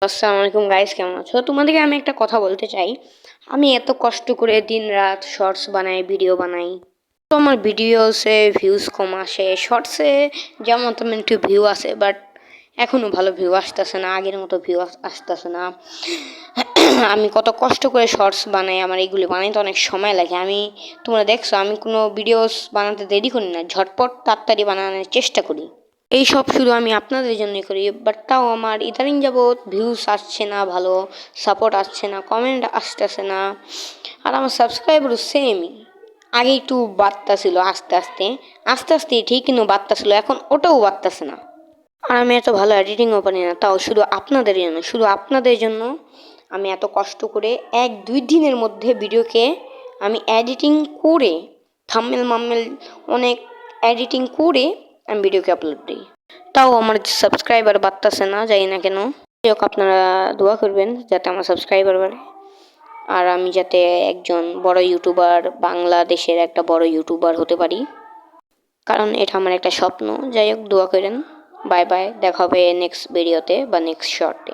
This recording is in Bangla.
আসসালামু আলাইকুম গাইস, কেমন আছো? তোমাদেরকে আমি একটা কথা বলতে চাই। আমি এত কষ্ট করে দিন রাত শর্টস বানাই, ভিডিও বানাই, তো আমার ভিডিওসে ভিউজ কম আসে। শর্টসে যেমন তেমন একটু ভিউ আসে, বাট এখনও ভালো ভিউ আসতেছে না, আগের মতো ভিউ আসতেছে না। আমি কত কষ্ট করে শর্টস বানাই, আমার এইগুলি বানাইতে অনেক সময় লাগে। তোমরা দেখছো, আমি কোনো ভিডিওস বানাতে দেরি করি না, ঝটপট তাড়াতাড়ি বানানোর চেষ্টা করি। এই সব শুধু আমি আপনাদের জন্যই করি, বাট তাও আমার ইদানিং যাবৎ ভিউস আসছে না, ভালো সাপোর্ট আসছে না, কমেন্ট আসতেছে না। আর আমার সাবস্ক্রাইবারও সেমই, আগে একটু বাড়তা ছিল, আস্তে আস্তে আস্তে আস্তে ঠিক, কিন্তু বাড়তা ছিল, এখন ওটাও বাড়তেছে না। আর আমি এত ভালো এডিটিংও পারি না, তাও শুধু আপনাদের জন্য আমি এত কষ্ট করে 1-2 দিনের মধ্যে ভিডিওকে আমি এডিটিং করে, থাম্বনেল মাম্মেল অনেক এডিটিং করে আমি ভিডিওকে আপলোড দিই। তাও আমার সাবস্ক্রাইবার বাড়তেছে না, জানি না কেন। যাই হোক, আপনারা দোয়া করবেন যাতে আমার সাবস্ক্রাইবার বাড়ে, আর আমি যাতে একজন বড় ইউটিউবার, বাংলাদেশের একটা বড় ইউটিউবার হতে পারি, কারণ এটা আমার একটা স্বপ্ন। যাই হোক, দোয়া করেন। বাই বাই, দেখা হবে নেক্সট ভিডিওতে বা নেক্সট শর্টে।